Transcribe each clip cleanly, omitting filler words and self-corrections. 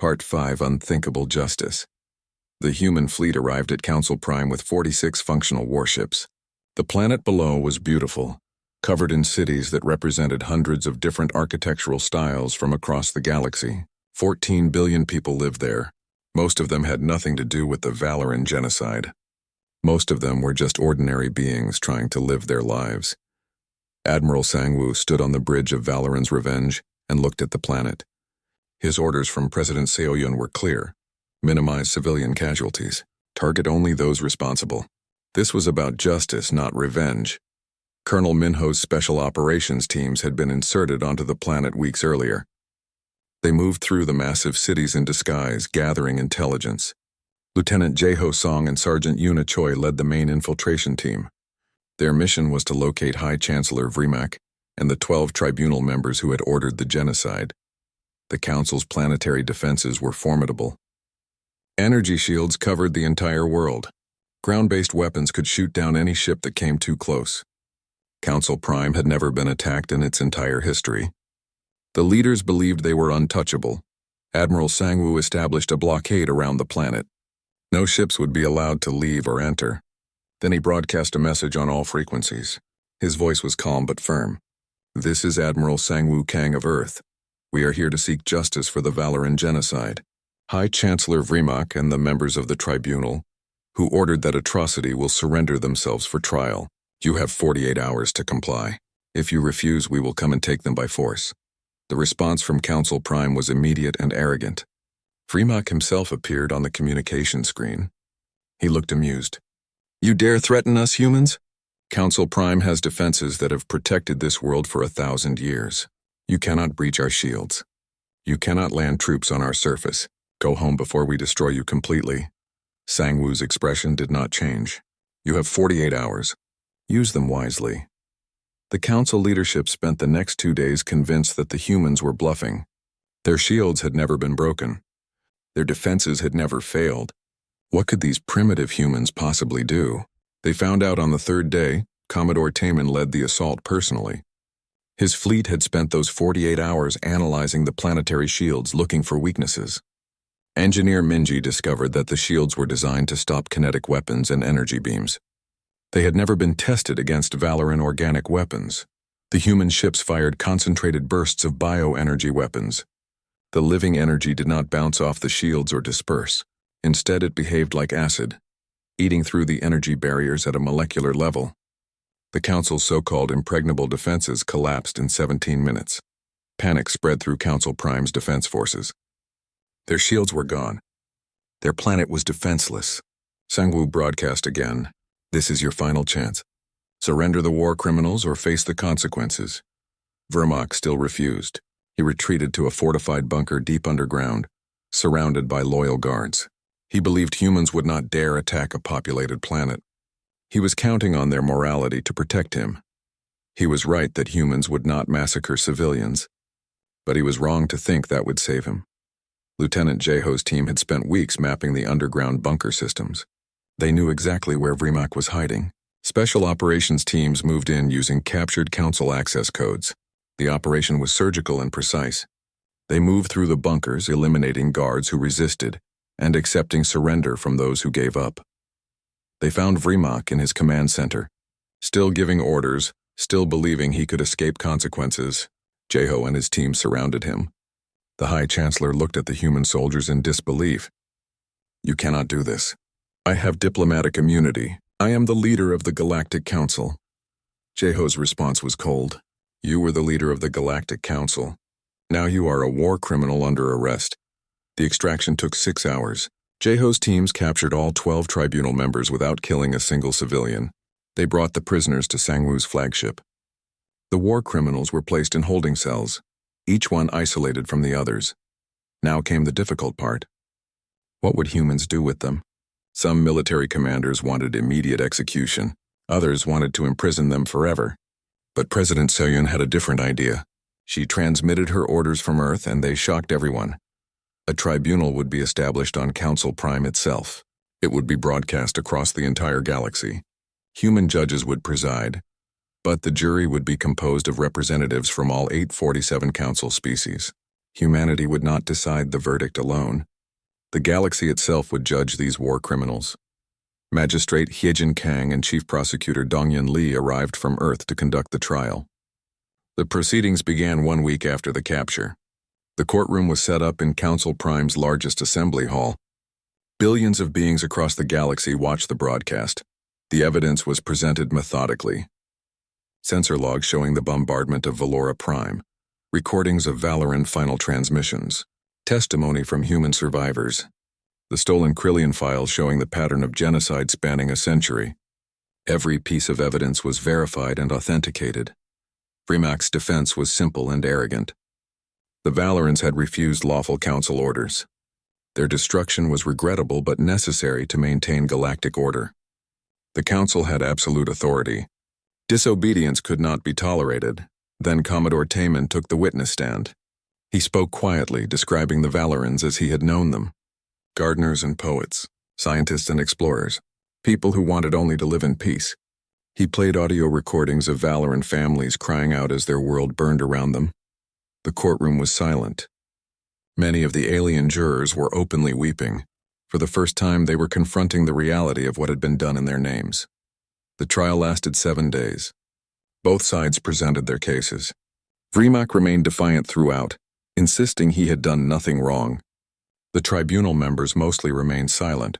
Part 5 Unthinkable Justice. The human fleet arrived at Council Prime with 46 functional warships. The planet below was beautiful, covered in cities that represented hundreds of different architectural styles from across the galaxy. 14 billion people lived there. Most of them had nothing to do with the Valoran genocide. Most of them were just ordinary beings trying to live their lives. Admiral Sangwoo stood on the bridge of Valoran's revenge and looked at the planet. His orders from President Seoyun were clear: minimize civilian casualties, target only those responsible. This was about justice, not revenge. Colonel Minho's special operations teams had been inserted onto the planet weeks earlier. They moved through the massive cities in disguise, gathering intelligence. Lieutenant Jae-ho Song and Sergeant Yuna Choi led the main infiltration team. Their mission was to locate High Chancellor Vrimak and the 12 tribunal members who had ordered the genocide. The Council's planetary defenses were formidable. Energy shields covered the entire world. Ground-based weapons could shoot down any ship that came too close. Council Prime had never been attacked in its entire history. The leaders believed they were untouchable. Admiral Sangwoo established a blockade around the planet. No ships would be allowed to leave or enter. Then he broadcast a message on all frequencies. His voice was calm but firm. This is Admiral Sangwoo Kang of Earth. We are here to seek justice for the Valoran genocide. High Chancellor Vrimak and the members of the tribunal, who ordered that atrocity, will surrender themselves for trial. You have 48 hours to comply. If you refuse, we will come and take them by force. The response from Council Prime was immediate and arrogant. Vrimak himself appeared on the communication screen. He looked amused. You dare threaten us, humans? Council Prime has defenses that have protected this world for 1,000 years. You cannot breach our shields. You cannot land troops on our surface. Go home before we destroy you completely. Sangwoo's expression did not change. You have 48 hours. Use them wisely. The council leadership spent the next 2 days convinced that the humans were bluffing. Their shields had never been broken. Their defenses had never failed. What could these primitive humans possibly do? They found out on the third day. Commodore Taman led the assault personally. His fleet had spent those 48 hours analyzing the planetary shields, looking for weaknesses. Engineer Minji discovered that the shields were designed to stop kinetic weapons and energy beams. They had never been tested against Valoran organic weapons. The human ships fired concentrated bursts of bioenergy weapons. The living energy did not bounce off the shields or disperse. Instead, it behaved like acid, eating through the energy barriers at a molecular level. The Council's so-called impregnable defenses collapsed in 17 minutes. Panic spread through Council Prime's defense forces. Their shields were gone. Their planet was defenseless. Sangwoo broadcast again. This is your final chance. Surrender the war criminals or face the consequences. Vrimak still refused. He retreated to a fortified bunker deep underground, surrounded by loyal guards. He believed humans would not dare attack a populated planet. He was counting on their morality to protect him. He was right that humans would not massacre civilians, but he was wrong to think that would save him. Lieutenant Jae-ho's team had spent weeks mapping the underground bunker systems. They knew exactly where Vrimak was hiding. Special operations teams moved in using captured council access codes. The operation was surgical and precise. They moved through the bunkers, eliminating guards who resisted and accepting surrender from those who gave up. They found Vrimak in his command center, still giving orders, still believing he could escape consequences. Jae-ho and his team surrounded him. The High Chancellor looked at the human soldiers in disbelief. You cannot do this. I have diplomatic immunity. I am the leader of the Galactic Council. Jae-ho's response was cold. You were the leader of the Galactic Council. Now you are a war criminal under arrest. The extraction took 6 hours. Jae-ho's teams captured all 12 tribunal members without killing a single civilian. They brought the prisoners to Sangwoo's flagship. The war criminals were placed in holding cells, each one isolated from the others. Now came the difficult part. What would humans do with them? Some military commanders wanted immediate execution. Others wanted to imprison them forever. But President Seoyun had a different idea. She transmitted her orders from Earth, and they shocked everyone. A tribunal would be established on Council Prime itself. It would be broadcast across the entire galaxy. Human judges would preside, but the jury would be composed of representatives from all 847 council species. Humanity would not decide the verdict alone. The galaxy itself would judge these war criminals. Magistrate Hyejin Kang and Chief Prosecutor Dongyan Lee arrived from Earth to conduct the trial. The proceedings began 1 week after the capture. The courtroom was set up in Council Prime's largest assembly hall. Billions of beings across the galaxy watched the broadcast. The evidence was presented methodically. Sensor logs showing the bombardment of Valora Prime, recordings of Valoran final transmissions, testimony from human survivors, the stolen Krillian files showing the pattern of genocide spanning a century. Every piece of evidence was verified and authenticated. Vrimak's defense was simple and arrogant. The Valorans had refused lawful council orders. Their destruction was regrettable but necessary to maintain galactic order. The council had absolute authority. Disobedience could not be tolerated. Then Commodore Taman took the witness stand. He spoke quietly, describing the Valorans as he had known them. Gardeners and poets, scientists and explorers, people who wanted only to live in peace. He played audio recordings of Valoran families crying out as their world burned around them. The courtroom was silent. Many of the alien jurors were openly weeping. For the first time, they were confronting the reality of what had been done in their names. The trial lasted 7 days. Both sides presented their cases. Vrimak remained defiant throughout, insisting he had done nothing wrong. The tribunal members mostly remained silent,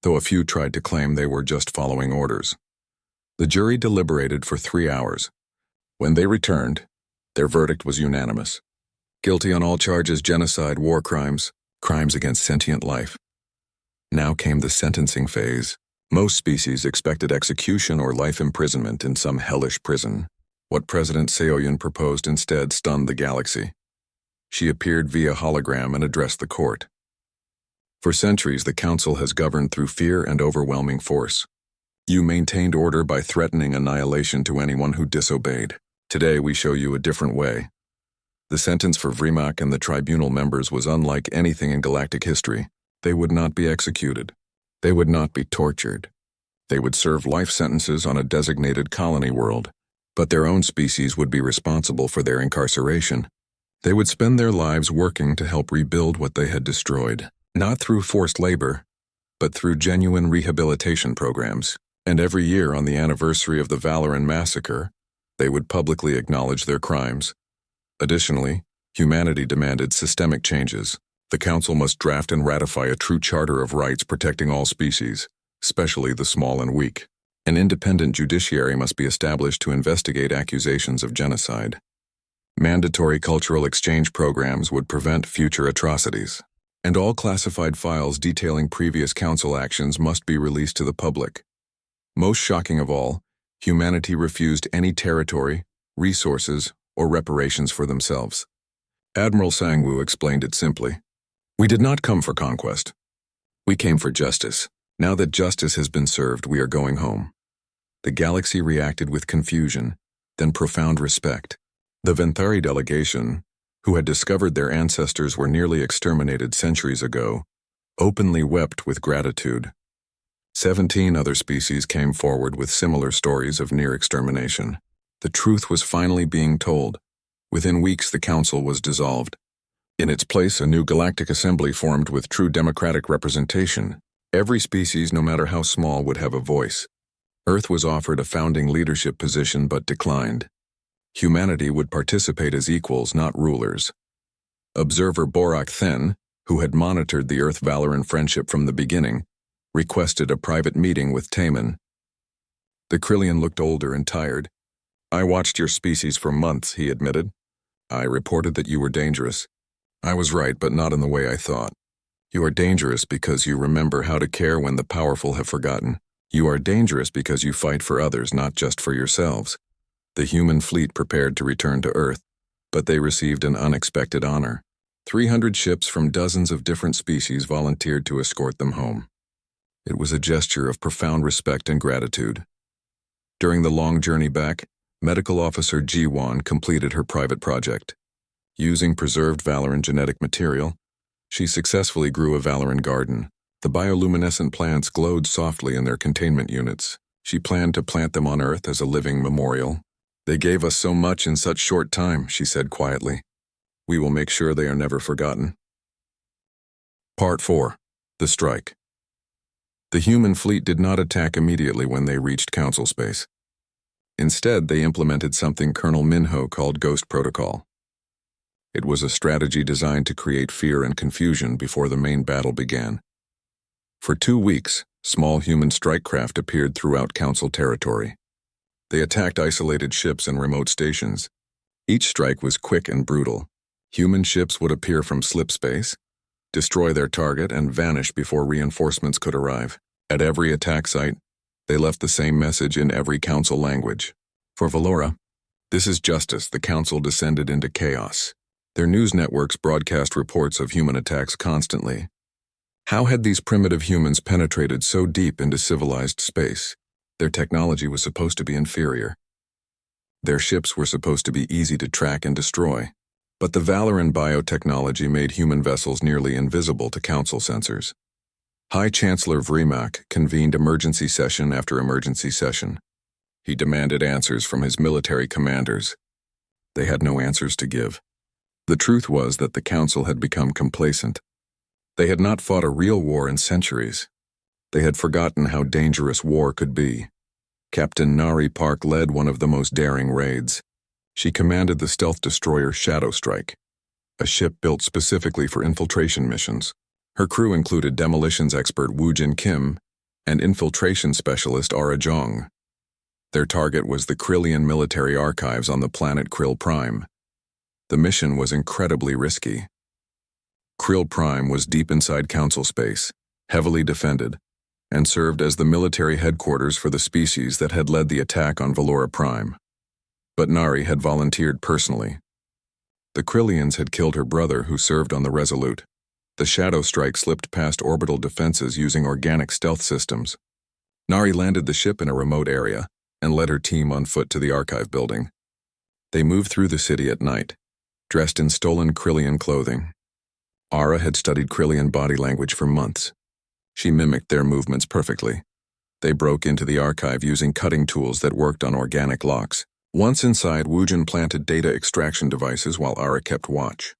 though a few tried to claim they were just following orders. The jury deliberated for 3 hours. When they returned, their verdict was unanimous. Guilty on all charges: genocide, war crimes, crimes against sentient life. Now came the sentencing phase. Most species expected execution or life imprisonment in some hellish prison. What President Seoyun proposed instead stunned the galaxy. She appeared via hologram and addressed the court. For centuries, the council has governed through fear and overwhelming force. You maintained order by threatening annihilation to anyone who disobeyed. Today, we show you a different way. The sentence for Vrimak and the tribunal members was unlike anything in galactic history. They would not be executed. They would not be tortured. They would serve life sentences on a designated colony world, but their own species would be responsible for their incarceration. They would spend their lives working to help rebuild what they had destroyed, not through forced labor, but through genuine rehabilitation programs. And every year on the anniversary of the Valoran massacre, they would publicly acknowledge their crimes. Additionally, humanity demanded systemic changes. The Council must draft and ratify a true charter of rights protecting all species, especially the small and weak. An independent judiciary must be established to investigate accusations of genocide. Mandatory cultural exchange programs would prevent future atrocities. And all classified files detailing previous Council actions must be released to the public. Most shocking of all, humanity refused any territory, resources, or reparations for themselves. Admiral Sangwoo explained it simply. We did not come for conquest. We came for justice. Now that justice has been served, we are going home. The galaxy reacted with confusion, then profound respect. The Venthari delegation, who had discovered their ancestors were nearly exterminated centuries ago, openly wept with gratitude. 17 other species came forward with similar stories of near extermination. The truth was finally being told. Within weeks, the council was dissolved. In its place, a new galactic assembly formed with true democratic representation. Every species, no matter how small, would have a voice. Earth was offered a founding leadership position but declined. Humanity would participate as equals, not rulers. Observer Borak Then, who had monitored the Earth-Valoran friendship from the beginning, requested a private meeting with Taman. The Krillian looked older and tired. I watched your species for months, he admitted. I reported that you were dangerous. I was right, but not in the way I thought. You are dangerous because you remember how to care when the powerful have forgotten. You are dangerous because you fight for others, not just for yourselves. The human fleet prepared to return to Earth, but they received an unexpected honor. 300 ships from dozens of different species volunteered to escort them home. It was a gesture of profound respect and gratitude. During the long journey back, Medical Officer Ji-Won completed her private project. Using preserved Valoran genetic material, she successfully grew a Valoran garden. The bioluminescent plants glowed softly in their containment units. She planned to plant them on Earth as a living memorial. They gave us so much in such short time, she said quietly. We will make sure they are never forgotten. Part 4. The Strike. The human fleet did not attack immediately when they reached Council space. Instead, they implemented something Colonel Minho called Ghost Protocol. It was a strategy designed to create fear and confusion before the main battle began. For 2 weeks, small human strike craft appeared throughout Council territory. They attacked isolated ships and remote stations. Each strike was quick and brutal. Human ships would appear from slip space, destroy their target, and vanish before reinforcements could arrive. At every attack site, they left the same message in every Council language. For Valora, this is justice. The Council descended into chaos. Their news networks broadcast reports of human attacks constantly. How had these primitive humans penetrated so deep into civilized space? Their technology was supposed to be inferior. Their ships were supposed to be easy to track and destroy. But the Valoran biotechnology made human vessels nearly invisible to Council sensors. High Chancellor Vrimak convened emergency session after emergency session. He demanded answers from his military commanders. They had no answers to give. The truth was that the Council had become complacent. They had not fought a real war in centuries. They had forgotten how dangerous war could be. Captain Nari Park led one of the most daring raids. She commanded the stealth destroyer Shadow Strike, a ship built specifically for infiltration missions. Her crew included demolitions expert Woo Jin Kim and infiltration specialist Ara Jong. Their target was the Krillian military archives on the planet Krill Prime. The mission was incredibly risky. Krill Prime was deep inside Council space, heavily defended, and served as the military headquarters for the species that had led the attack on Valora Prime. But Nari had volunteered personally. The Krillians had killed her brother, who served on the Resolute. The Shadow Strike slipped past orbital defenses using organic stealth systems. Nari landed the ship in a remote area and led her team on foot to the archive building. They moved through the city at night, dressed in stolen Krillian clothing. Ara had studied Krillian body language for months. She mimicked their movements perfectly. They broke into the archive using cutting tools that worked on organic locks. Once inside, Woojin planted data extraction devices while Ara kept watch.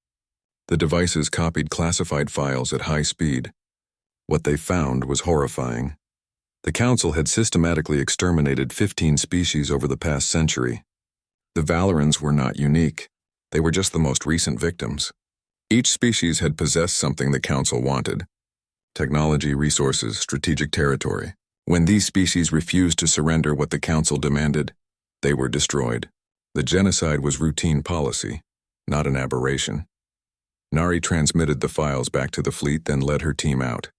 The devices copied classified files at high speed. What they found was horrifying. The Council had systematically exterminated 15 species over the past century. The Valorans were not unique. They were just the most recent victims. Each species had possessed something the Council wanted: technology, resources, strategic territory. When these species refused to surrender what the Council demanded, they were destroyed. The genocide was routine policy, not an aberration. Nari transmitted the files back to the fleet, then led her team out.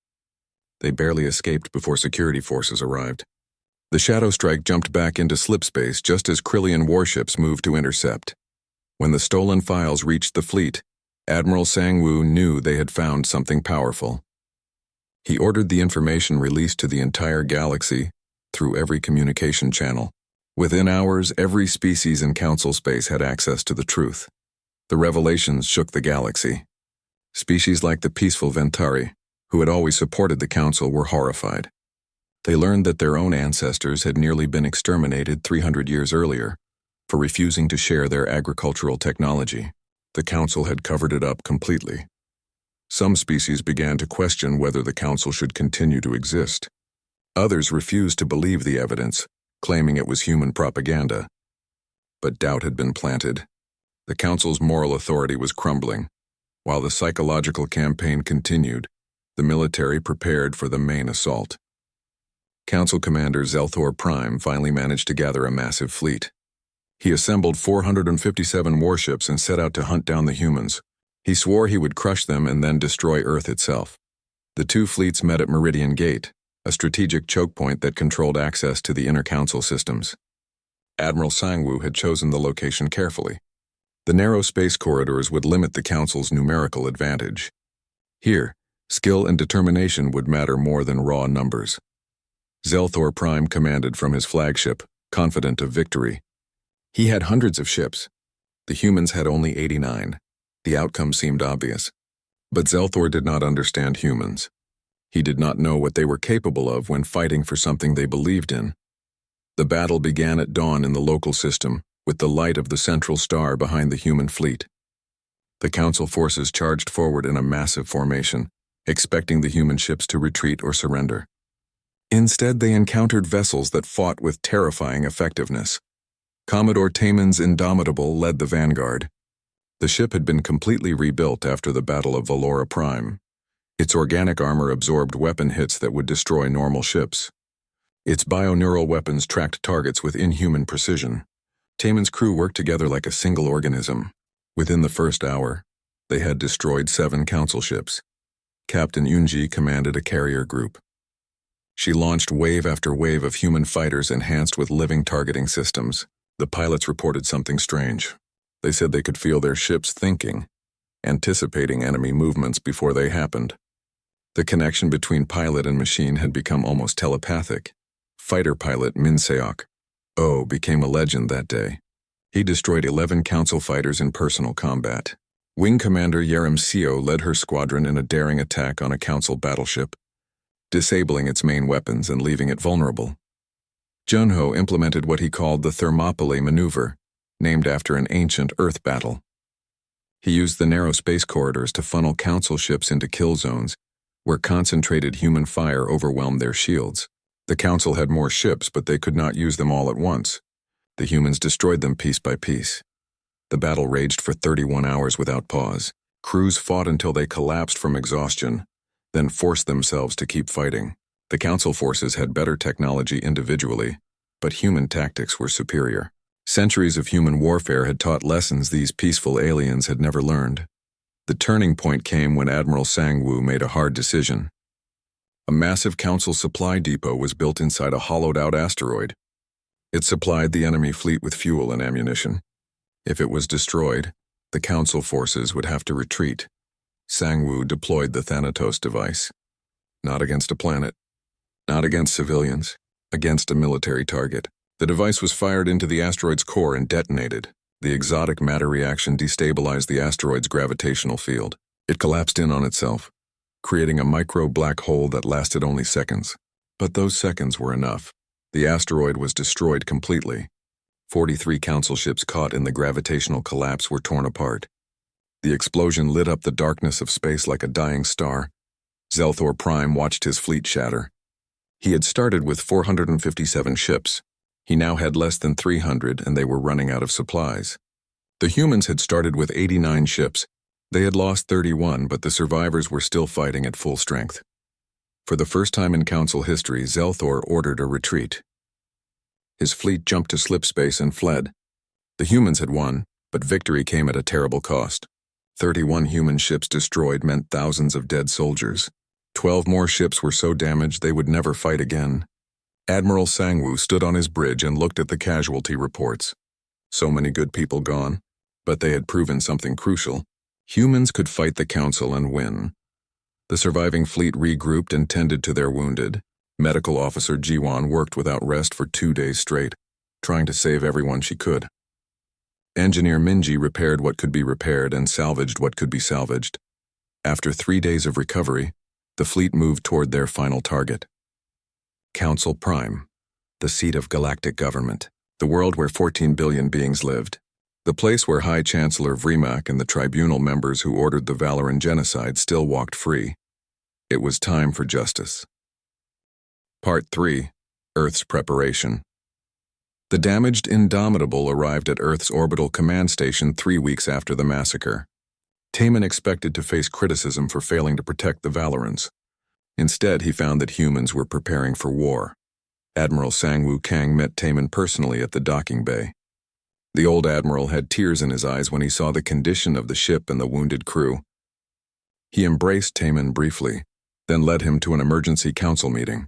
They barely escaped before security forces arrived. The Shadow Strike jumped back into slip space just as Krillian warships moved to intercept. When the stolen files reached the fleet, Admiral Sang-woo knew they had found something powerful. He ordered the information released to the entire galaxy through every communication channel. Within hours, every species in Council space had access to the truth. The revelations shook the galaxy. Species like the peaceful Ventari, who had always supported the Council, were horrified. They learned that their own ancestors had nearly been exterminated 300 years earlier for refusing to share their agricultural technology. The Council had covered it up completely. Some species began to question whether the Council should continue to exist. Others refused to believe the evidence, claiming it was human propaganda. But doubt had been planted. The Council's moral authority was crumbling. While the psychological campaign continued, the military prepared for the main assault. Council Commander Zelthor Prime finally managed to gather a massive fleet. He assembled 457 warships and set out to hunt down the humans. He swore he would crush them and then destroy Earth itself. The two fleets met at Meridian Gate, a strategic choke point that controlled access to the inner Council systems. Admiral Sang-woo had chosen the location carefully. The narrow space corridors would limit the Council's numerical advantage. Here, skill and determination would matter more than raw numbers. Zelthor Prime commanded from his flagship, confident of victory. He had hundreds of ships. The humans had only 89. The outcome seemed obvious. But Zelthor did not understand humans. He did not know what they were capable of when fighting for something they believed in. The battle began at dawn in the local system, with the light of the central star behind the human fleet. The Council forces charged forward in a massive formation, expecting the human ships to retreat or surrender. Instead, they encountered vessels that fought with terrifying effectiveness. Commodore Taman's Indomitable led the vanguard. The ship had been completely rebuilt after the Battle of HFY. Its organic armor absorbed weapon hits that would destroy normal ships. Its bioneural weapons tracked targets with inhuman precision. Taman's crew worked together like a single organism. Within the first hour, they had destroyed 7 Council ships. Captain Yunji commanded a carrier group. She launched wave after wave of human fighters enhanced with living targeting systems. The pilots reported something strange. They said they could feel their ships thinking, anticipating enemy movements before they happened. The connection between pilot and machine had become almost telepathic. Fighter pilot Min Seok became a legend that day. He destroyed 11 Council fighters in personal combat. Wing Commander Yerim Seo led her squadron in a daring attack on a Council battleship, disabling its main weapons and leaving it vulnerable. Junho implemented what he called the Thermopylae maneuver, named after an ancient Earth battle. He used the narrow space corridors to funnel Council ships into kill zones, where concentrated human fire overwhelmed their shields. The Council had more ships, but they could not use them all at once. The humans destroyed them piece by piece. The battle raged for 31 hours without pause. Crews fought until they collapsed from exhaustion, then forced themselves to keep fighting. The Council forces had better technology individually, but human tactics were superior. Centuries of human warfare had taught lessons these peaceful aliens had never learned. The turning point came when Admiral Sang-woo made a hard decision. A massive Council supply depot was built inside a hollowed-out asteroid. It supplied the enemy fleet with fuel and ammunition. If it was destroyed, the Council forces would have to retreat. Sang-woo deployed the Thanatos device. Not against a planet, not against civilians, against a military target. The device was fired into the asteroid's core and detonated. The exotic matter reaction destabilized the asteroid's gravitational field. It collapsed in on itself, creating a micro-black hole that lasted only seconds. But those seconds were enough. The asteroid was destroyed completely. 43 Council ships caught in the gravitational collapse were torn apart. The explosion lit up the darkness of space like a dying star. SciFiPrime watched his fleet shatter. He had started with 457 ships. He now had less than 300, and they were running out of supplies. The humans had started with 89 ships. They had lost 31, but the survivors were still fighting at full strength. For the first time in Council history, Zelthor ordered a retreat. His fleet jumped to slipspace and fled. The humans had won, but victory came at a terrible cost. 31 human ships destroyed meant thousands of dead soldiers. 12 more ships were so damaged they would never fight again. Admiral Sang-woo stood on his bridge and looked at the casualty reports. So many good people gone, but they had proven something crucial. Humans could fight the Council and win. The surviving fleet regrouped and tended to their wounded. Medical officer Jiwon worked without rest for 2 days straight, trying to save everyone she could. Engineer Minji repaired what could be repaired and salvaged what could be salvaged. After 3 days of recovery, the fleet moved toward their final target. Council Prime, the seat of galactic government, the world where 14 billion beings lived. The place where High Chancellor Vrimak and the tribunal members who ordered the Valoran genocide still walked free. It was time for justice. Part 3. Earth's Preparation. The damaged Indomitable arrived at Earth's orbital command station 3 weeks after the massacre. Taman expected to face criticism for failing to protect the Valorans. Instead, he found that humans were preparing for war. Admiral Sang-woo Kang met Taman personally at the docking bay. The old admiral had tears in his eyes when he saw the condition of the ship and the wounded crew. He embraced Taman briefly, then led him to an emergency council meeting.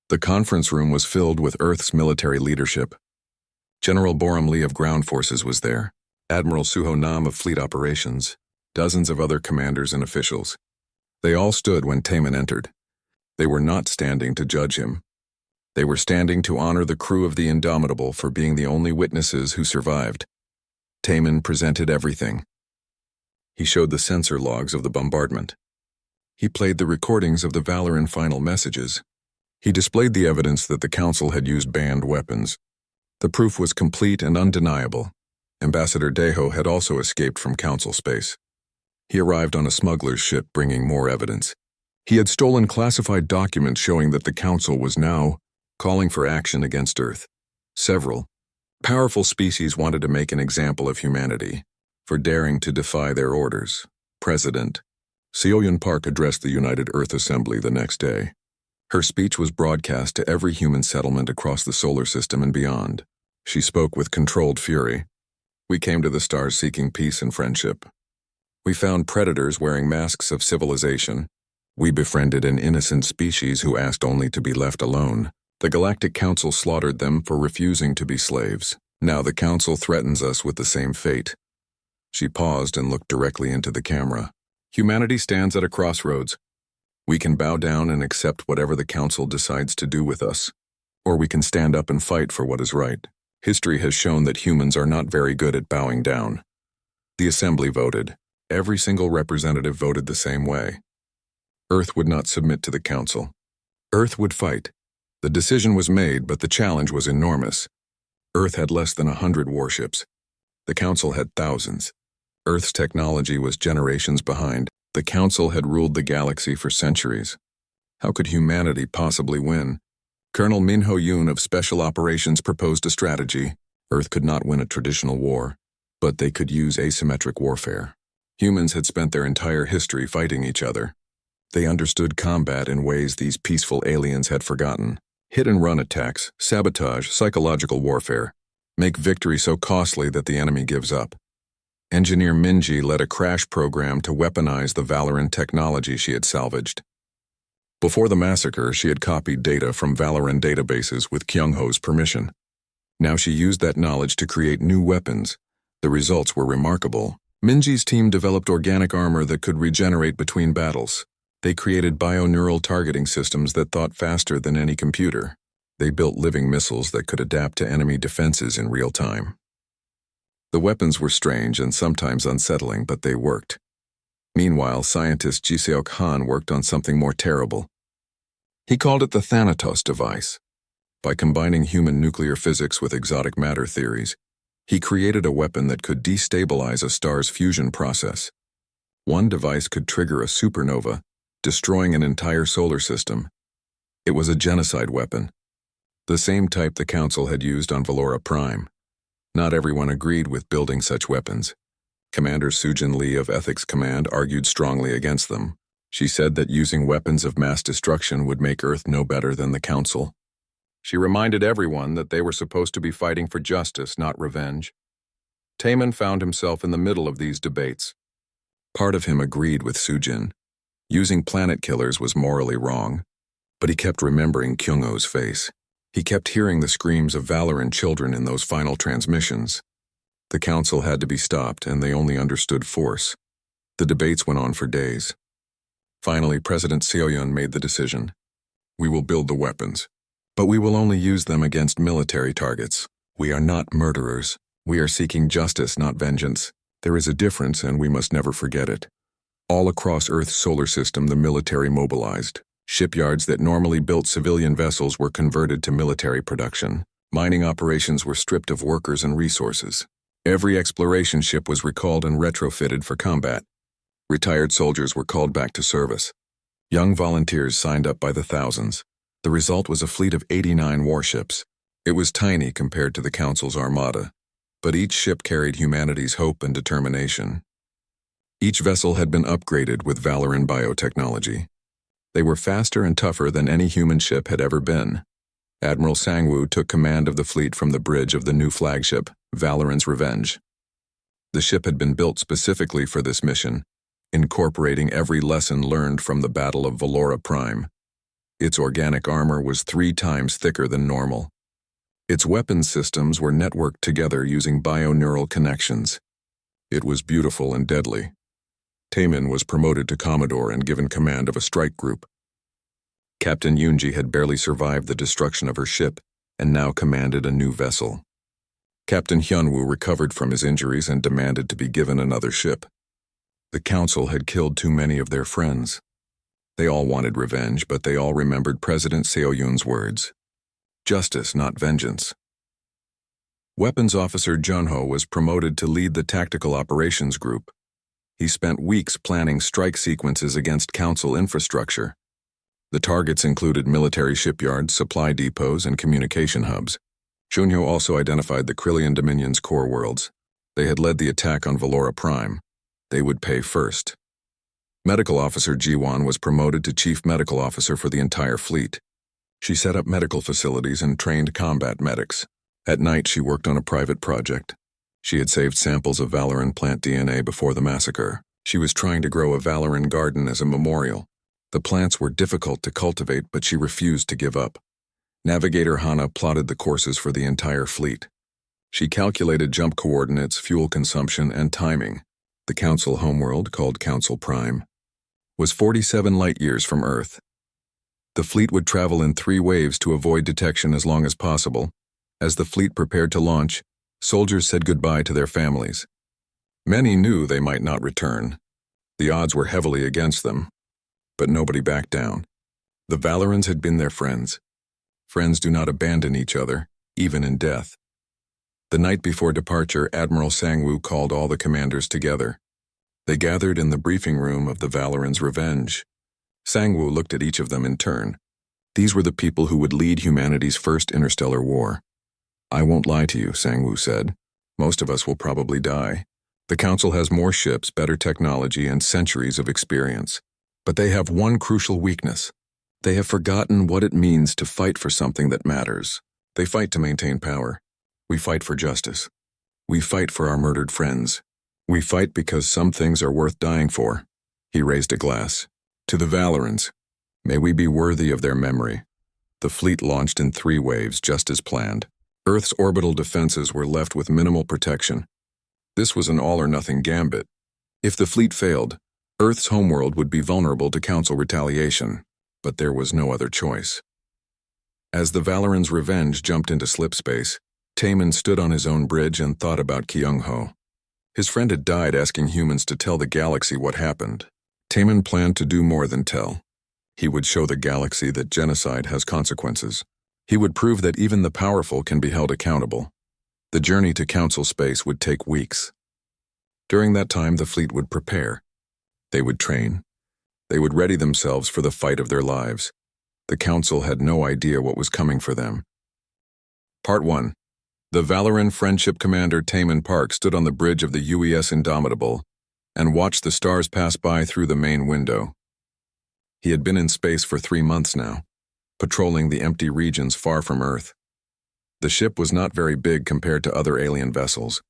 The conference room was filled with Earth's military leadership. General Boram Lee of Ground Forces was there, Admiral Suho Nam of Fleet Operations, dozens of other commanders and officials. They all stood when Taman entered. They were not standing to judge him. They were standing to honor the crew of the Indomitable for being the only witnesses who survived. Taman presented everything. He showed the sensor logs of the bombardment. He played the recordings of the Valoran final messages. He displayed the evidence that the Council had used banned weapons. The proof was complete and undeniable. Ambassador Daeho had also escaped from Council space. He arrived on a smuggler's ship bringing more evidence. He had stolen classified documents showing that the Council was now calling for action against Earth. Several powerful species wanted to make an example of humanity for daring to defy their orders. President Seoyun Park addressed the United Earth Assembly the next day. Her speech was broadcast to every human settlement across the solar system and beyond. She spoke with controlled fury. We came to the stars seeking peace and friendship. We found predators wearing masks of civilization. We befriended an innocent species who asked only to be left alone. The Galactic Council slaughtered them for refusing to be slaves. Now the Council threatens us with the same fate. She paused and looked directly into the camera. Humanity stands at a crossroads. We can bow down and accept whatever the Council decides to do with us, or we can stand up and fight for what is right. History has shown that humans are not very good at bowing down. The Assembly voted. Every single representative voted the same way. Earth would not submit to the Council. Earth would fight. The decision was made, but the challenge was enormous. Earth had less than 100 warships. The Council had thousands. Earth's technology was generations behind. The Council had ruled the galaxy for centuries. How could humanity possibly win? Colonel Min Ho-yoon of Special Operations proposed a strategy. Earth could not win a traditional war, but they could use asymmetric warfare. Humans had spent their entire history fighting each other. They understood combat in ways these peaceful aliens had forgotten. Hit-and-run attacks, sabotage, psychological warfare make victory so costly that the enemy gives up. Engineer Minji led a crash program to weaponize the Valoran technology she had salvaged. Before the massacre, she had copied data from Valoran databases with Kyung-ho's permission. Now she used that knowledge to create new weapons. The results were remarkable. Minji's team developed organic armor that could regenerate between battles. They created bio-neural targeting systems that thought faster than any computer. They built living missiles that could adapt to enemy defenses in real time. The weapons were strange and sometimes unsettling, but they worked. Meanwhile, scientist Ji Seok-han worked on something more terrible. He called it the Thanatos device. By combining human nuclear physics with exotic matter theories, he created a weapon that could destabilize a star's fusion process. One device could trigger a supernova, destroying an entire solar system. It was a genocide weapon, the same type the Council had used on HFY. Not everyone agreed with building such weapons. Commander Sujin Lee of Ethics Command argued strongly against them. She said that using weapons of mass destruction would make Earth no better than the Council. She reminded everyone that they were supposed to be fighting for justice, not revenge. Taemin found himself in the middle of these debates. Part of him agreed with Sujin. Using planet killers was morally wrong, but he kept remembering Kyung-ho's face. He kept hearing the screams of Valoran children in those final transmissions. The Council had to be stopped, and they only understood force. The debates went on for days. Finally, President Seoyun made the decision. We will build the weapons, but we will only use them against military targets. We are not murderers. We are seeking justice, not vengeance. There is a difference, and we must never forget it. All across Earth's solar system, the military mobilized. Shipyards that normally built civilian vessels were converted to military production. Mining operations were stripped of workers and resources. Every exploration ship was recalled and retrofitted for combat. Retired soldiers were called back to service. Young volunteers signed up by the thousands. The result was a fleet of 89 warships. It was tiny compared to the Council's armada, but each ship carried humanity's hope and determination. Each vessel had been upgraded with Valoran biotechnology. They were faster and tougher than any human ship had ever been. Admiral Sang-woo took command of the fleet from the bridge of the new flagship, Valoran's Revenge. The ship had been built specifically for this mission, incorporating every lesson learned from the Battle of HFY. Its organic armor was 3 times thicker than normal. Its weapons systems were networked together using bio-neural connections. It was beautiful and deadly. Taemin was promoted to Commodore and given command of a strike group. Captain Yoonji had barely survived the destruction of her ship and now commanded a new vessel. Captain Hyunwoo recovered from his injuries and demanded to be given another ship. The Council had killed too many of their friends. They all wanted revenge, but they all remembered President Seoyun's words. Justice, not vengeance. Weapons Officer Junho was promoted to lead the Tactical Operations Group. He spent weeks planning strike sequences against Council infrastructure. The targets included military shipyards, supply depots, and communication hubs. Junho also identified the Krillian Dominion's core worlds. They had led the attack on Valora Prime. They would pay first. Medical Officer Jiwan was promoted to Chief Medical Officer for the entire fleet. She set up medical facilities and trained combat medics. At night, she worked on a private project. She had saved samples of Valoran plant DNA before the massacre. She was trying to grow a Valoran garden as a memorial. The plants were difficult to cultivate, but she refused to give up. Navigator Hana plotted the courses for the entire fleet. She calculated jump coordinates, fuel consumption, and timing. The Council homeworld, called Council Prime, was 47 light-years from Earth. The fleet would travel in 3 waves to avoid detection as long as possible. As the fleet prepared to launch, soldiers said goodbye to their families. Many knew they might not return. The odds were heavily against them, but nobody backed down. The Valorans had been their friends. Friends do not abandon each other, even in death. The night before departure, Admiral Sangwoo called all the commanders together. They gathered in the briefing room of the Valorans' Revenge. Sangwoo looked at each of them in turn. These were the people who would lead humanity's first interstellar war. "I won't lie to you," Sangwoo said. "Most of us will probably die. The Council has more ships, better technology, and centuries of experience. But they have one crucial weakness. They have forgotten what it means to fight for something that matters. They fight to maintain power. We fight for justice. We fight for our murdered friends. We fight because some things are worth dying for." He raised a glass. "To the Valorans, may we be worthy of their memory." The fleet launched in 3 waves, just as planned. Earth's orbital defenses were left with minimal protection. This was an all-or-nothing gambit. If the fleet failed, Earth's homeworld would be vulnerable to Council retaliation, but there was no other choice. As the Valorans' Revenge jumped into slipspace, Taemin stood on his own bridge and thought about Kyung-ho. His friend had died asking humans to tell the galaxy what happened. Taemin planned to do more than tell. He would show the galaxy that genocide has consequences. He would prove that even the powerful can be held accountable. The journey to Council space would take weeks. During that time, the fleet would prepare. They would train. They would ready themselves for the fight of their lives. The Council had no idea what was coming for them. Part 1. The Valoran Friendship Commander Taemin Park stood on the bridge of the UES Indomitable and watched the stars pass by through the main window. He had been in space for 3 months now, patrolling the empty regions far from Earth. The ship was not very big compared to other alien vessels,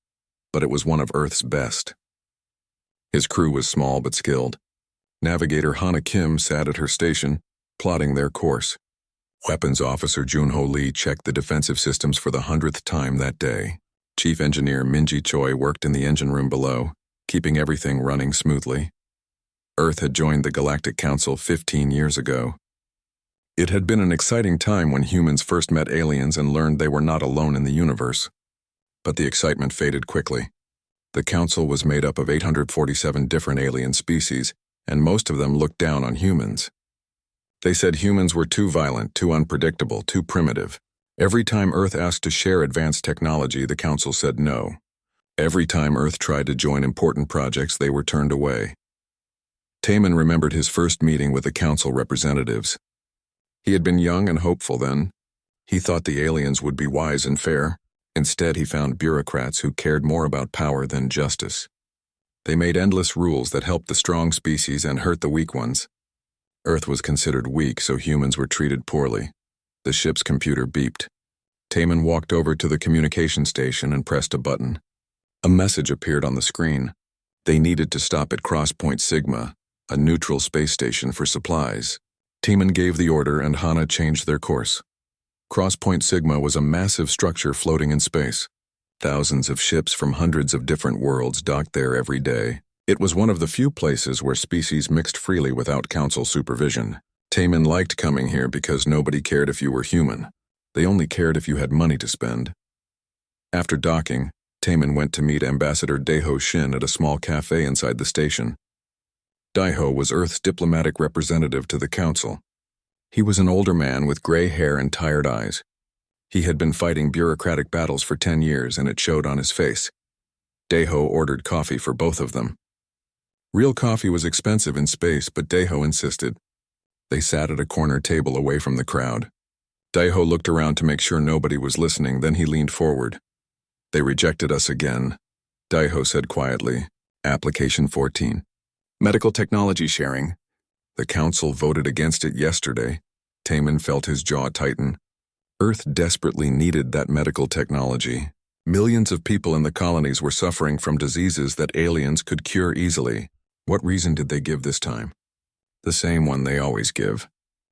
but it was one of Earth's best. His crew was small but skilled. Navigator Hana Kim sat at her station, plotting their course. Weapons Officer Junho Lee checked the defensive systems for the 100th time that day. Chief Engineer Minji Choi worked in the engine room below, keeping everything running smoothly. Earth had joined the Galactic Council 15 years ago. It had been an exciting time when humans first met aliens and learned they were not alone in the universe. But the excitement faded quickly. The Council was made up of 847 different alien species, and most of them looked down on humans. They said humans were too violent, too unpredictable, too primitive. Every time Earth asked to share advanced technology, the Council said no. Every time Earth tried to join important projects, they were turned away. Taemin remembered his first meeting with the Council representatives. He had been young and hopeful then. He thought the aliens would be wise and fair. Instead, he found bureaucrats who cared more about power than justice. They made endless rules that helped the strong species and hurt the weak ones. Earth was considered weak, so humans were treated poorly. The ship's computer beeped. Taemin walked over to the communication station and pressed a button. A message appeared on the screen. They needed to stop at Crosspoint Sigma, a neutral space station for supplies. Taemin gave the order and Hana changed their course. Crosspoint Sigma was a massive structure floating in space. Thousands of ships from hundreds of different worlds docked there every day. It was one of the few places where species mixed freely without Council supervision. Taemin liked coming here because nobody cared if you were human. They only cared if you had money to spend. After docking, Taemin went to meet Ambassador Daeho Shin at a small cafe inside the station. Daeho was Earth's diplomatic representative to the Council. He was an older man with gray hair and tired eyes. He had been fighting bureaucratic battles for 10 years, and it showed on his face. Daeho ordered coffee for both of them. Real coffee was expensive in space, but Daiho insisted. They sat at a corner table away from the crowd. Daiho looked around to make sure nobody was listening, then he leaned forward. They rejected us again, Daiho said quietly. Application 14. Medical technology sharing. The council voted against it yesterday. Taman felt his jaw tighten. Earth desperately needed that medical technology. Millions of people in the colonies were suffering from diseases that aliens could cure easily. What reason did they give this time? The same one they always give.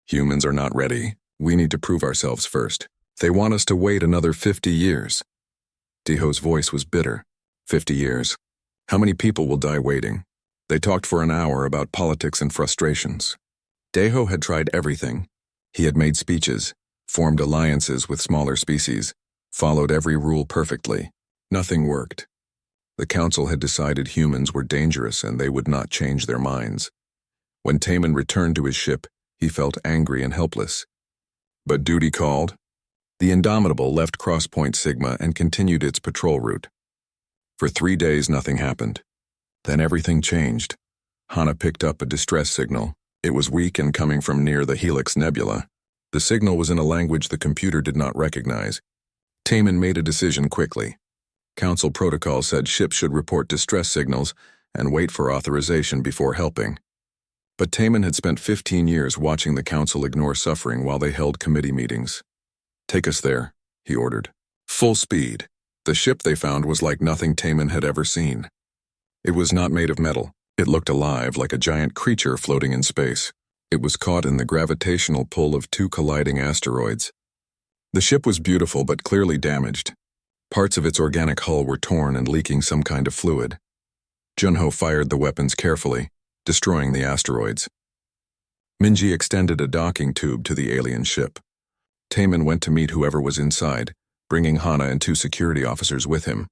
Humans are not ready. We need to prove ourselves first. They want us to wait another 50 years. Daiho's voice was bitter. 50 years. How many people will die waiting? They talked for an hour about politics and frustrations. Daiho had tried everything. He had made speeches, formed alliances with smaller species, followed every rule perfectly. Nothing worked. The council had decided humans were dangerous and they would not change their minds. When Taman returned to his ship, he felt angry and helpless. But duty called. The Indomitable left Crosspoint Sigma and continued its patrol route. For 3 days, nothing happened. Then everything changed. Hana picked up a distress signal. It was weak and coming from near the Helix Nebula. The signal was in a language the computer did not recognize. Taman made a decision quickly. Council protocol said ships should report distress signals and wait for authorization before helping. But Taman had spent 15 years watching the council ignore suffering while they held committee meetings. Take us there, he ordered. Full speed. The ship they found was like nothing Taman had ever seen. It was not made of metal. It looked alive, like a giant creature floating in space. It was caught in the gravitational pull of 2 colliding asteroids. The ship was beautiful but clearly damaged. Parts of its organic hull were torn and leaking some kind of fluid. Junho fired the weapons carefully, destroying the asteroids. Minji extended a docking tube to the alien ship. Taman went to meet whoever was inside, bringing Hana and 2 security officers with him.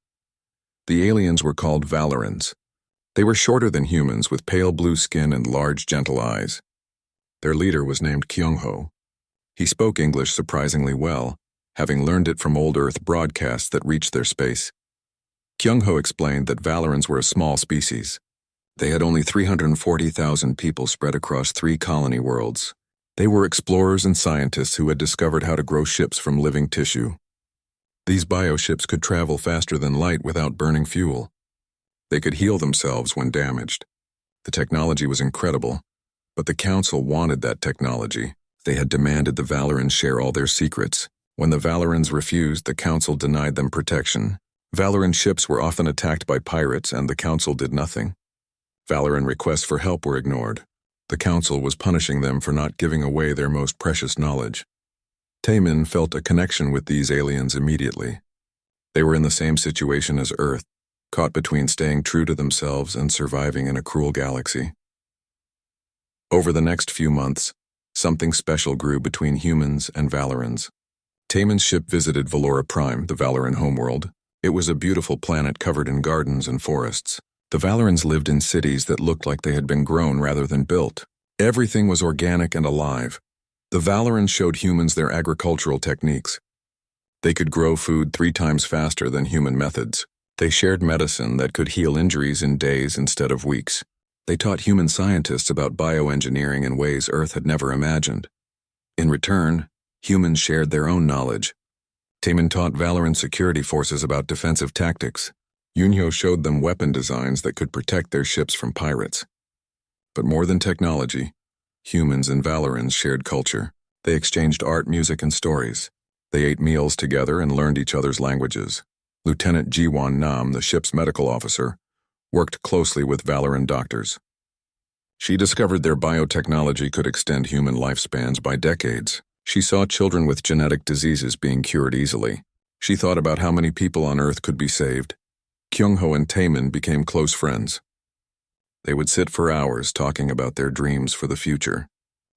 The aliens were called Valorans. They were shorter than humans with pale blue skin and large, gentle eyes. Their leader was named Kyungho. He spoke English surprisingly well, having learned it from old Earth broadcasts that reached their space. Kyungho explained that Valorans were a small species. They had only 340,000 people spread across 3 colony worlds. They were explorers and scientists who had discovered how to grow ships from living tissue. These bioships could travel faster than light without burning fuel. They could heal themselves when damaged. The technology was incredible, but the Council wanted that technology. They had demanded the Valorans share all their secrets. When the Valorans refused, the Council denied them protection. Valoran ships were often attacked by pirates, and the Council did nothing. Valoran requests for help were ignored. The Council was punishing them for not giving away their most precious knowledge. Taman felt a connection with these aliens immediately. They were in the same situation as Earth, caught between staying true to themselves and surviving in a cruel galaxy. Over the next few months, something special grew between humans and Valorans. Taman's ship visited HFY, the Valoran homeworld. It was a beautiful planet covered in gardens and forests. The Valorans lived in cities that looked like they had been grown rather than built. Everything was organic and alive. The Valorans showed humans their agricultural techniques. They could grow food 3 times faster than human methods. They shared medicine that could heal injuries in days instead of weeks. They taught human scientists about bioengineering in ways Earth had never imagined. In return, humans shared their own knowledge. Taman taught Valoran security forces about defensive tactics. Yunho showed them weapon designs that could protect their ships from pirates. But more than technology, humans and Valorans shared culture. They exchanged art, music, and stories. They ate meals together and learned each other's languages. Lieutenant Jiwon Nam, the ship's medical officer, worked closely with Valoran doctors. She discovered their biotechnology could extend human lifespans by decades. She saw children with genetic diseases being cured easily. She thought about how many people on Earth could be saved. Kyungho and Taman became close friends. They would sit for hours talking about their dreams for the future.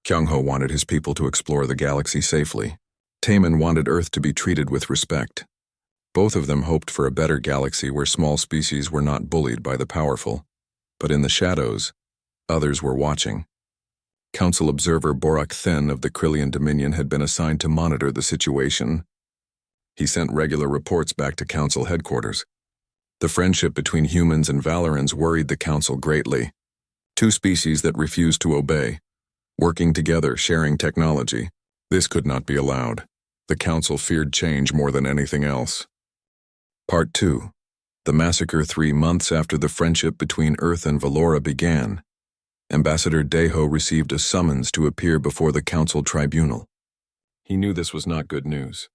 Kyungho wanted his people to explore the galaxy safely. Taman wanted Earth to be treated with respect. Both of them hoped for a better galaxy where small species were not bullied by the powerful. But in the shadows, others were watching. Council observer Borak Then of the Krillian Dominion had been assigned to monitor the situation. He sent regular reports back to Council headquarters. The friendship between humans and Valorans worried the Council greatly. Two species that refused to obey, working together, sharing technology. This could not be allowed. The Council feared change more than anything else. Part 2. The massacre 3 months after the friendship between Earth and Valora began. Ambassador Deho received a summons to appear before the Council tribunal. He knew this was not good news.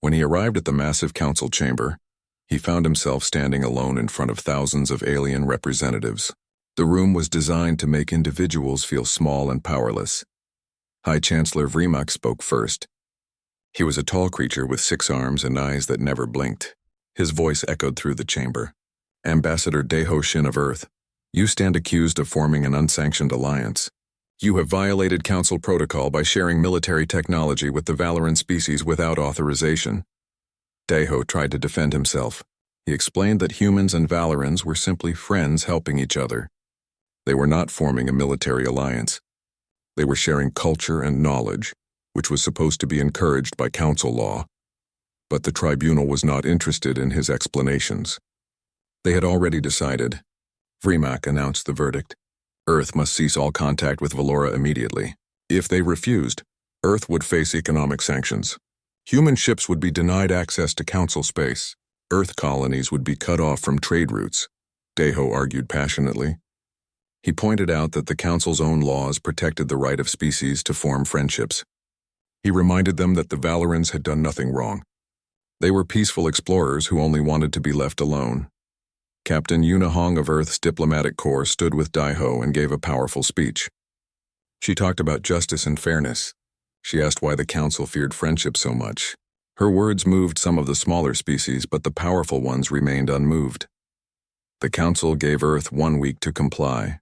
When he arrived at the massive Council chamber, he found himself standing alone in front of thousands of alien representatives. The room was designed to make individuals feel small and powerless. High Chancellor Vrimak spoke first. He was a tall creature with 6 arms and eyes that never blinked. His voice echoed through the chamber. Ambassador Deho Shin of Earth, you stand accused of forming an unsanctioned alliance. You have violated Council protocol by sharing military technology with the Valoran species without authorization. Deho tried to defend himself. He explained that humans and Valorans were simply friends helping each other. They were not forming a military alliance. They were sharing culture and knowledge, which was supposed to be encouraged by Council law. But the tribunal was not interested in his explanations. They had already decided. Vrimak announced the verdict. Earth must cease all contact with Valora immediately. If they refused, Earth would face economic sanctions. Human ships would be denied access to Council space. Earth colonies would be cut off from trade routes, Deho argued passionately. He pointed out that the Council's own laws protected the right of species to form friendships. He reminded them that the Valorans had done nothing wrong. They were peaceful explorers who only wanted to be left alone. Captain Yuna Hong of Earth's diplomatic corps stood with Deho and gave a powerful speech. She talked about justice and fairness. She asked why the Council feared friendship so much. Her words moved some of the smaller species, but the powerful ones remained unmoved. The Council gave Earth 1 week to comply.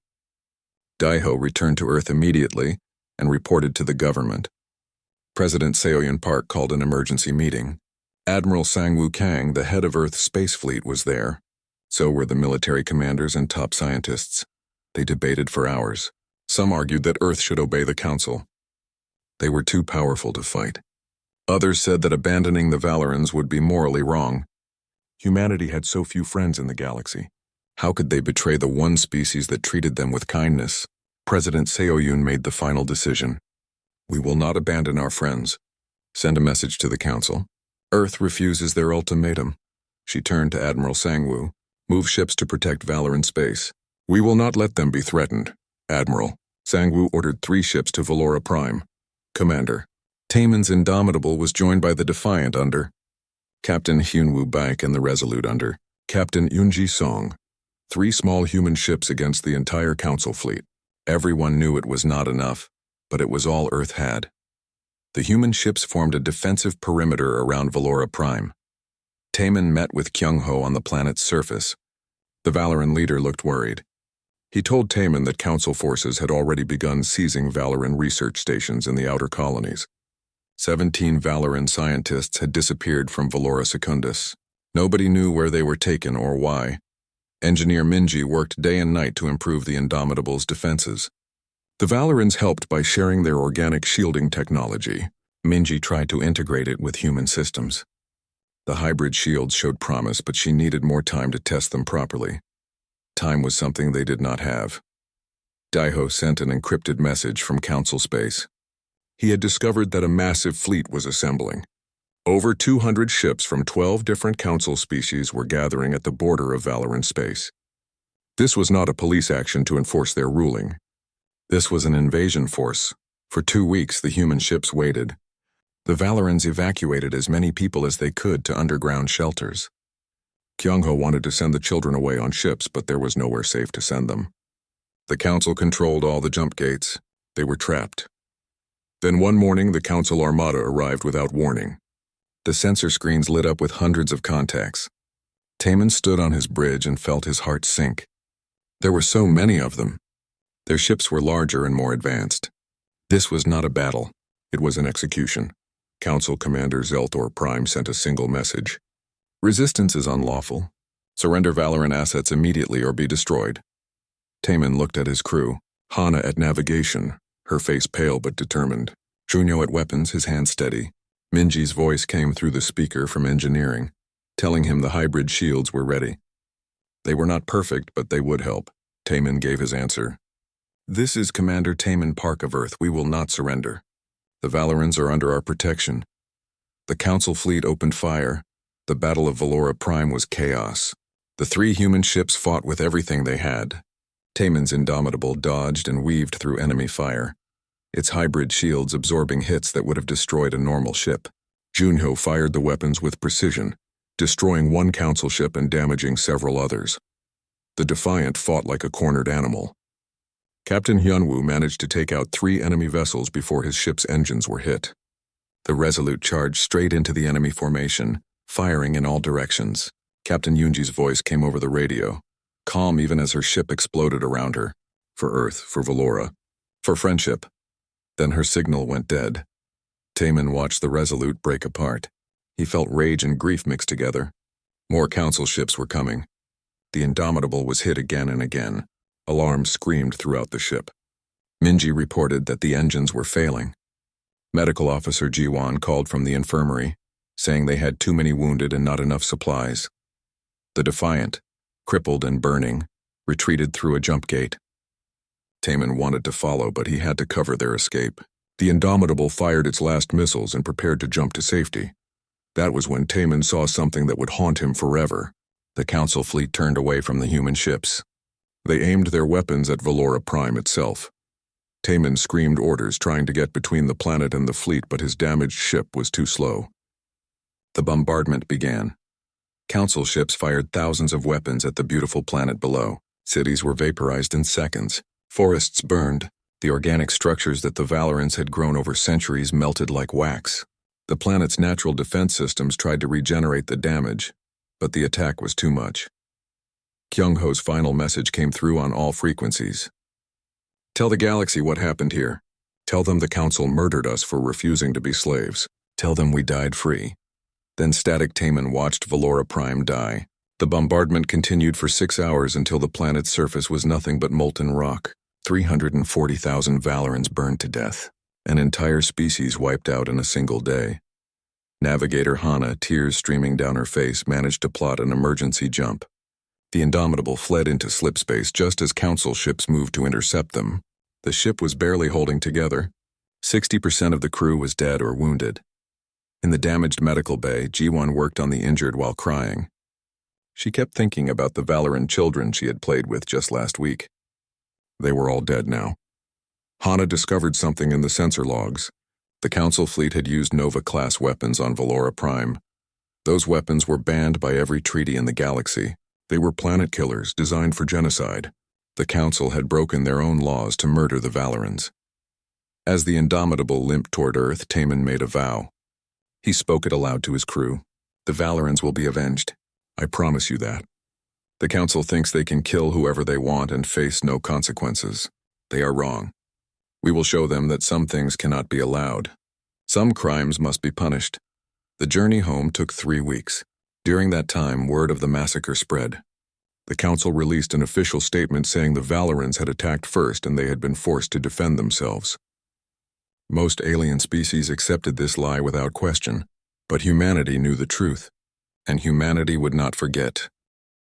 Deho returned to Earth immediately and reported to the government. President Seoyun Park called an emergency meeting. Admiral Sang-Woo Kang, the head of Earth's space fleet, was there. So were the military commanders and top scientists. They debated for hours. Some argued that Earth should obey the Council. They were too powerful to fight. Others said that abandoning the Valorans would be morally wrong. Humanity had so few friends in the galaxy. How could they betray the one species that treated them with kindness? President Seoyun made the final decision. We will not abandon our friends. Send a message to the Council. Earth refuses their ultimatum. She turned to Admiral Sang-Woo. Move ships to protect Valoran space. We will not let them be threatened. Admiral. Sang-Woo ordered 3 ships to HFY. Commander. Taemin's Indomitable was joined by the Defiant under Captain Hyunwoo Baek and the Resolute under Captain Yoonji Song. 3 small human ships against the entire Council fleet. Everyone knew it was not enough, but it was all Earth had. The human ships formed a defensive perimeter around HFY. Taemin met with Kyung-ho on the planet's surface. The Valoran leader looked worried. He told Taemin that Council forces had already begun seizing Valoran research stations in the outer colonies. 17 Valoran scientists had disappeared from Valora Secundus. Nobody knew where they were taken or why. Engineer Minji worked day and night to improve the Indomitable's defenses. The Valorans helped by sharing their organic shielding technology. Minji tried to integrate it with human systems. The hybrid shields showed promise, but she needed more time to test them properly. Time was something they did not have. Deho sent an encrypted message from Council space. He had discovered that a massive fleet was assembling. Over 200 ships from 12 different Council species were gathering at the border of Valoran space. This was not a police action to enforce their ruling. This was an invasion force. For 2 weeks, the human ships waited. The Valorans evacuated as many people as they could to underground shelters. Kyung-ho wanted to send the children away on ships, but there was nowhere safe to send them. The Council controlled all the jump gates. They were trapped. Then one morning, the Council armada arrived without warning. The sensor screens lit up with hundreds of contacts. Taemin stood on his bridge and felt his heart sink. There were so many of them. Their ships were larger and more advanced. This was not a battle. It was an execution. Council Commander SciFiPrime sent a single message. Resistance is unlawful. Surrender Valoran assets immediately or be destroyed. Taemin looked at his crew. Hana at navigation, her face pale but determined. Junyo at weapons, his hand steady. Minji's voice came through the speaker from engineering, telling him the hybrid shields were ready. They were not perfect, but they would help. Taemin gave his answer. This is Commander Taman Park of Earth. We will not surrender. The Valorans are under our protection. The Council fleet opened fire. The Battle of HFY was chaos. The 3 human ships fought with everything they had. Taman's Indomitable dodged and weaved through enemy fire, its hybrid shields absorbing hits that would have destroyed a normal ship. Junho fired the weapons with precision, destroying 1 Council ship and damaging several others. The Defiant fought like a cornered animal. Captain Hyunwoo managed to take out 3 enemy vessels before his ship's engines were hit. The Resolute charged straight into the enemy formation, firing in all directions. Captain Yoonji's voice came over the radio, calm even as her ship exploded around her. For Earth, for Valora, for friendship. Then her signal went dead. Taman watched the Resolute break apart. He felt rage and grief mixed together. More Council ships were coming. The Indomitable was hit again and again. Alarms screamed throughout the ship. Minji reported that the engines were failing. Medical Officer Jiwon called from the infirmary, saying they had too many wounded and not enough supplies. The Defiant, crippled and burning, retreated through a jump gate. Taman wanted to follow, but he had to cover their escape. The Indomitable fired its last missiles and prepared to jump to safety. That was when Taman saw something that would haunt him forever. The Council fleet turned away from the human ships. They aimed their weapons at HFY itself. Taman screamed orders trying to get between the planet and the fleet, but his damaged ship was too slow. The bombardment began. Council ships fired thousands of weapons at the beautiful planet below. Cities were vaporized in seconds. Forests burned. The organic structures that the Valorans had grown over centuries melted like wax. The planet's natural defense systems tried to regenerate the damage, but the attack was too much. Kyung-ho's final message came through on all frequencies. Tell the galaxy what happened here. Tell them the Council murdered us for refusing to be slaves. Tell them we died free. Then Static Taman watched HFY die. The bombardment continued for 6 hours until the planet's surface was nothing but molten rock. 340,000 Valorans burned to death. An entire species wiped out in a single day. Navigator Hana, tears streaming down her face, managed to plot an emergency jump. The Indomitable fled into slipspace just as Council ships moved to intercept them. The ship was barely holding together. 60% of the crew was dead or wounded. In the damaged medical bay, Jiwon worked on the injured while crying. She kept thinking about the Valoran children she had played with just last week. They were all dead now. Hana discovered something in the sensor logs. The Council fleet had used Nova-class weapons on HFY. Those weapons were banned by every treaty in the galaxy. They were planet killers designed for genocide. The Council had broken their own laws to murder the Valorans. As the Indomitable limped toward Earth, Taman made a vow. He spoke it aloud to his crew. The Valorans will be avenged. I promise you that. The Council thinks they can kill whoever they want and face no consequences. They are wrong. We will show them that some things cannot be allowed. Some crimes must be punished. The journey home took 3 weeks. During that time, word of the massacre spread. The Council released an official statement saying the Valorans had attacked first and they had been forced to defend themselves. Most alien species accepted this lie without question, but humanity knew the truth, and humanity would not forget.